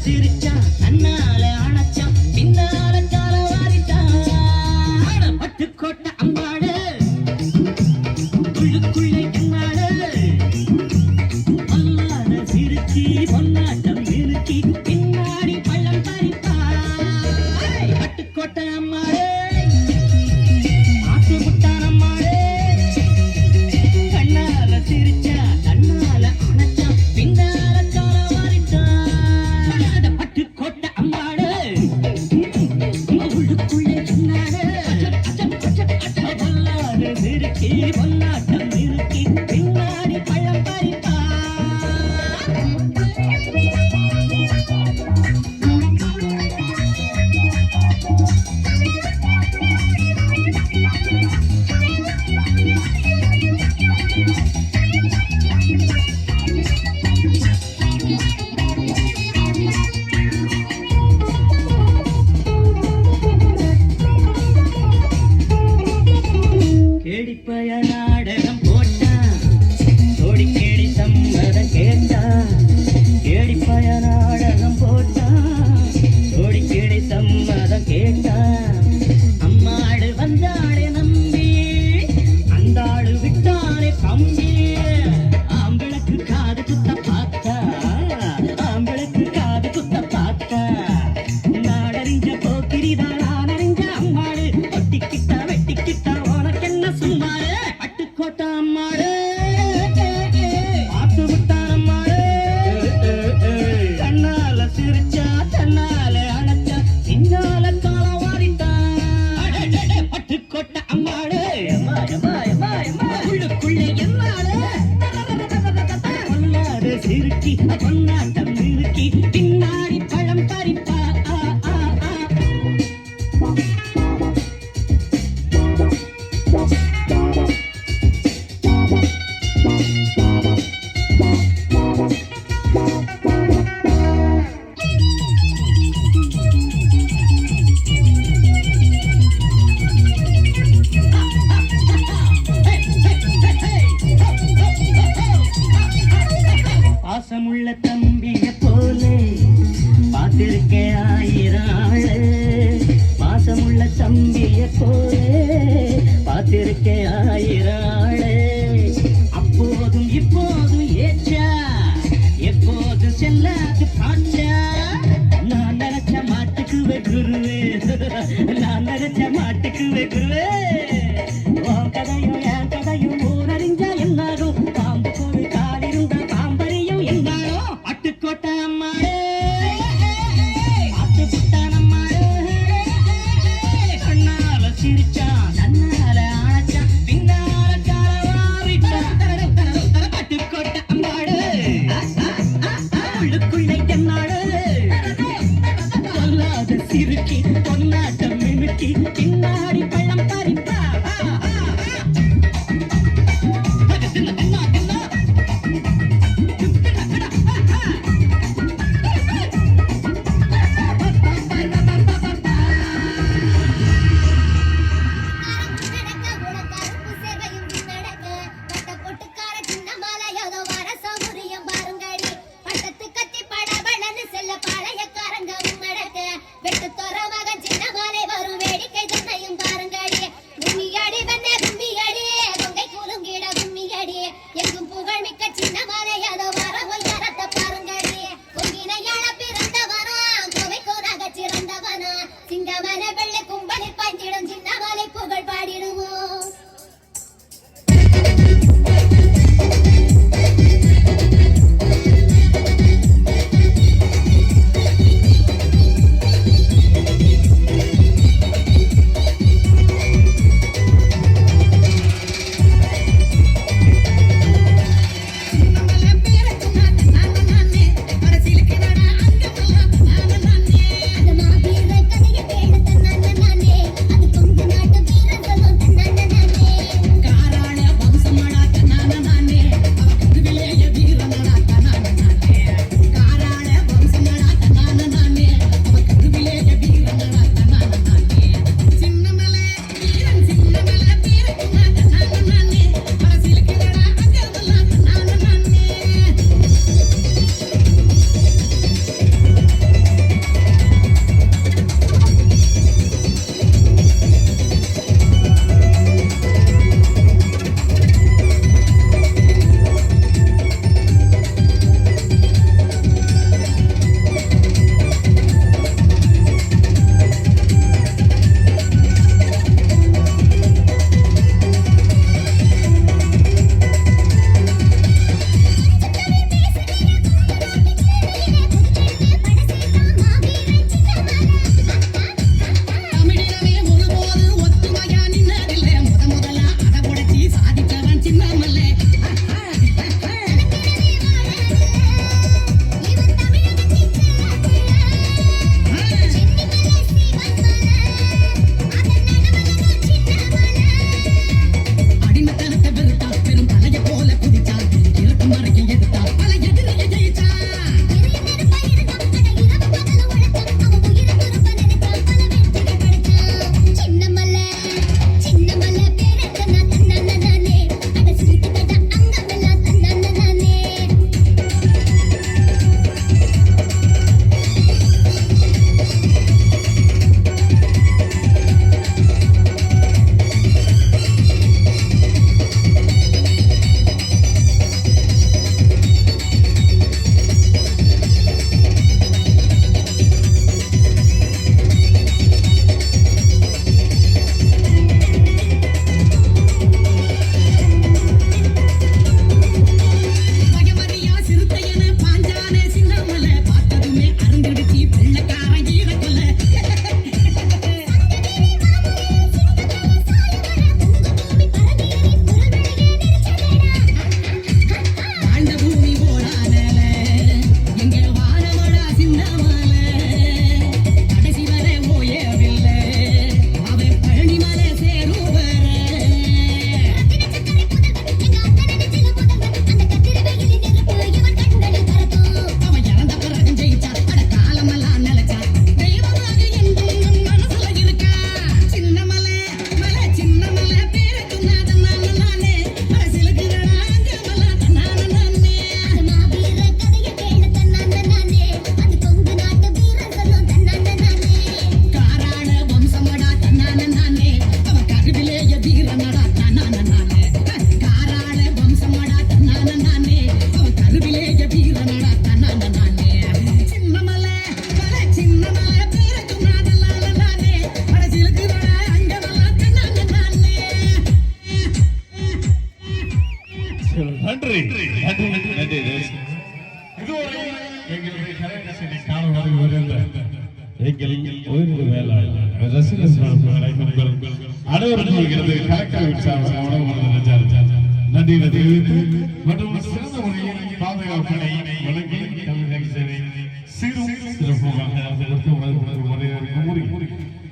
சிரிச்சான் தன்னால அணைச்சான் பின்னால கால வாரிட்டான் பட்டுக்கோட்டை அம்மாடு உள்ளுக்குள்ளே என்னாடு பொல்லாத சிரிச்சி பொன்னாட்டம் நிறுத்தி பின்னாடி பள்ளம் பறிப்பாய் பட்டுக்கோட்டை அம்மாடு ஆத்து முட்டான் அம்மாடு கண்ணால சிரிச்சா கண்ணால அணைச்சா பின்னால கால வாரிட்டான் பட்டுக்கோட்டை அம்மாடு உள்ளுக்குள்ளே என்னாடு பொல்லாத சிரிச்சி பொன்னாட்டம் நிறுத்தி பின்னாடி பள்ளம் பறிப்பாய் கேடிப்பய நாடகம் போட்டான் தோடி கேடி சம்மதம் கேட்டான் கேடிப்பய நாடகம் போட்டான் தோடி கேடி சம்மதம் கேட்டான் அம்மாடு வந்தாளே நம்பி அந்த ஆளு விட்டானே கம்பி ஆம்பிளக்கு காது குத்த பார்த்தா ஆம்பிளக்கு காது குத்த பார்த்தா நாடறிஞ்ச போக்கிரிதான் நான் அறிஞ்ச அம்மாடு ஒட்டிக்கிட்ட வெட்டிக்கிட்ட சும்மாரு பட்டுக்கோட்டை அம்மாடு ஆத்து விட்டான் அம்மாடு கண்ணால சிரிச்சா தன்னால அணைச்சா பின்னால கால வாரிட்டான் பட்டுக்கோட்டை அம்மாடு உள்ளுக்குள்ளே என்னாடு பொல்லாத சிரிச்சி பொன்னாட்டம் நிறுக்கி பின்னாடி பழம் பறிப்பா பாசமுள்ள தம்பிய போலே பார்த்திருக்கேன் ஆயிரம் ஆளு பாசமுள்ள தம்பிய போலே பார்த்திருக்கேன் ஆயிரம் ஆளு அப்போதும் இப்போதும் ஏச்சா எப்போதும் செல்லாது பாச்சா நான் நினைச்ச மாட்டுக்குவே குருவே நான் நினைச்ச மாட்டுக்குவே குருவே உன் கதையும் என் கதையும் ஊரறிஞ்சா எல்லாரும் பாம்பு போடு காலிருந்த பாம்பரியும் என்னாலும் பட்டுக்கோட்டை அம்மாடு ஆத்து புட்டான் அம்மாடு கண்ணால சிரிச்சான் தன்னால அணைச்சான் பின்னால காலவாவிட்டான் பட்டுக்கோட்டை அம்மாடு உள்ளுக்குள்ளே என்னாடு பொல்லாத சிரிக்கி பொன்னாட்டம் மினுக்கி பின்னாடி பள்ளம் பறிப்பா வெட்டு தோற மகன் சின்ன மாலை வரும் வேடிக்கை சொன்னையும் பாருங்கடி பூமி வருகின்ற எங்கள் உயிரிழந்த மேலாளர் ரசிகர் சார்பாக உங்கள் அனைவருக்கும் இருக்கிறது கலெக்டர் சார்பாக நன்றியை தெரிவித்து மற்றும் சிறந்த முறையில் பாதுகாப்பினை வழங்கி தமிழக சேவை சீரும் சிறப்பாக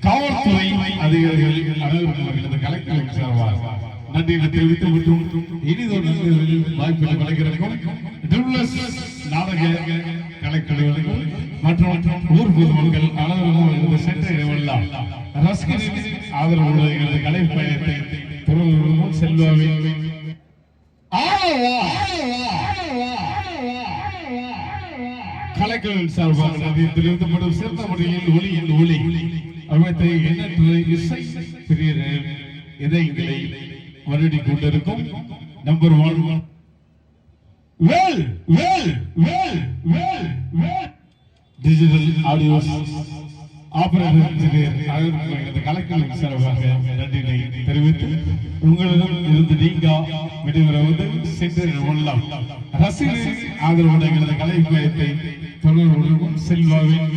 காவல்துறை அதிகாரிகள் அனைவருக்கும் கலெக்டர் சார்பாக நன்றியை தெரிவித்து மற்றும் இனிதொரு வாய்ப்பை வழங்கியிருக்கும் நாடக கலைக்கலைஞர்கள் மற்றும் ஊர் பொதுமக்கள் அனைவரும் சென்ற இடமெல்லாம் ரசிகர்கள் ஆதரவு எங்களது கலை பயணத்தை தொடர்ந்து செல்வாவே கலைக்கலைஞர்கள் சார்பாக நன்றியை தெரிவித்து மற்றும் சிறந்த முறையில் ஒளியின் ஒளி அமைத்தை எண்ணற்ற இசை பிரியர்கள் இதயங்களை வருடி கொண்டிருக்கும் number 1 digital audio operator collector சார்பாக நன்றியை தெரிவித்து உங்களிடம் இருந்து நீங்க விடைபெறுவது சென்றெல்லாம் ரசிகர்கள் ஆதரவுடைய கலை பயத்தை தொடர்பு செல்வாவின்